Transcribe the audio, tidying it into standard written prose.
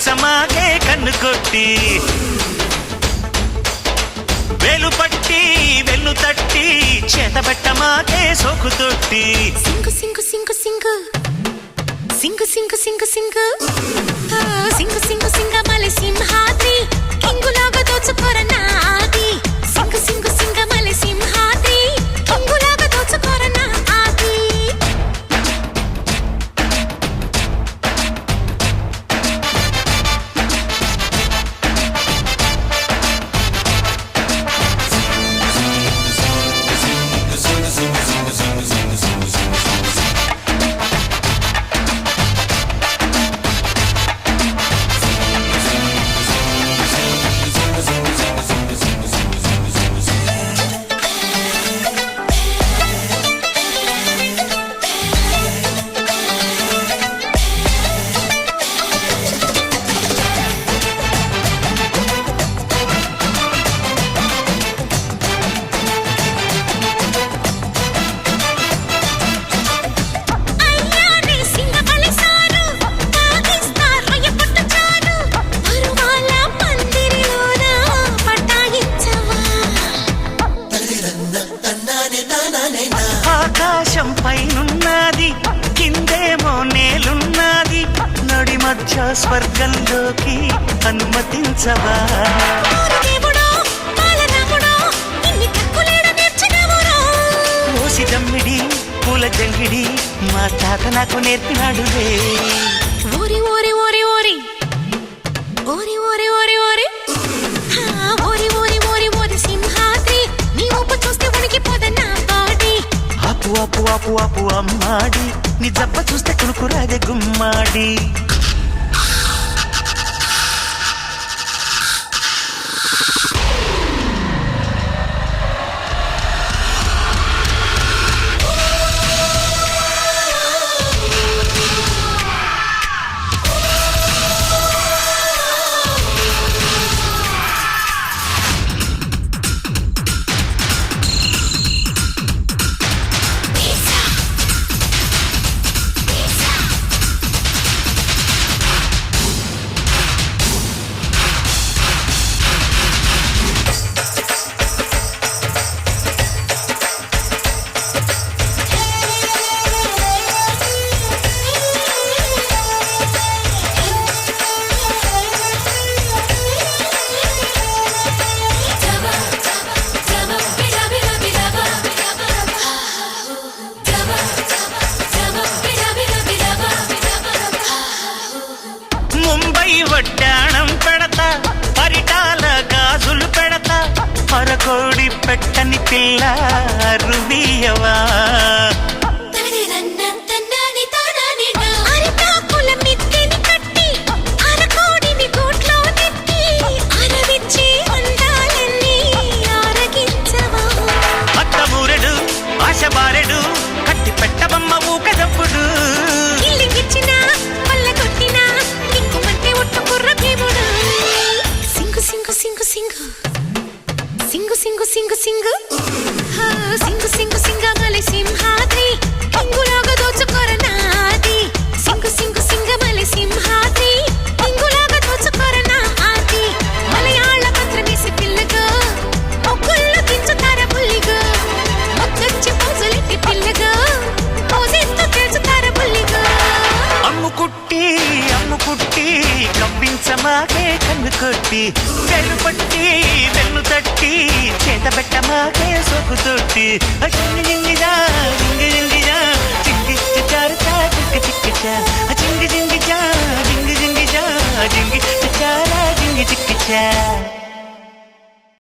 కవ్వించమాగే కన్ను కొట్టి వేలు పట్టి వెన్ను తట్టి చేతబెట్టమాగే సోకు తొట్టి సింగు సింగు సింగు సింగు సింగు సింగు సింగు సింగు సింగు సింగు సింగమల సింహాద్రి కింగులాగా దోచుకోరనాది సింగు సింగు సింగమల సింహాద్రి కింగులాగా దోచుకోరనాది ఆకాశం పైనున్నది కిందేమో నేలున్నది నడి మధ్య స్వర్గంలోకి అనుమతించవా ఓసి దమ్మిడి పూల జంగిడి మా తాత నాకు నేర్పినాడులే ఓరి ఓరి ఓరి ఓరి ఓరి ఓరి ఓరి ఓరి ఓరి ఓరి ఓరి ఓరి సింహాద్రి నీ ఊపు చూస్తే ఉనికిపోదన్నా బాడీ ఆపు ఆపు ఆపు ఆపు అమ్మాడి నీ జబ్బ చూస్తే కునుకురాగే గుమ్మాడి ముంబై వడ్డాణం పెడతా పరిటాల గాజులు పెడతా పరకోడి పెట్టని పిల్ల రుబియవా అత్తమూరెడు ఆశబారెడు కట్టి పెట్టబమ్మ ఊక జప్పుడు సింగు సింగు సింగు సింగు సింగు సింగు సింగు సింగు సింగమల సింహాద్రి కింగులాగా దోచుకోరనాది సింగు సింగు సింగమల సింహాద్రి కింగులాగా దోచుకోరనాది మలయాళ పత్రమేసి పిల్లగా ఒక్కుళ్ళు దించుతార బుల్లిగా ఒక్కచ్చి పోజులెట్టి పిల్లగా పోజెత్తు తెలుచుతార బుల్లిగా అమ్ముకుట్టి కవ్వించమాగే కన్ను కొట్టి వెన్ను పట్టి వెన్ను తట్టి చేతబెట్టమాగే సోకు తొట్టి జింగి జింగిజా జింగి జింగిజా జింగి చిచారచా చిక్క చిక్కచా జింగి జింగిజా జింగి జింగిజా జింగి చిచారా జింగి చిక్కచా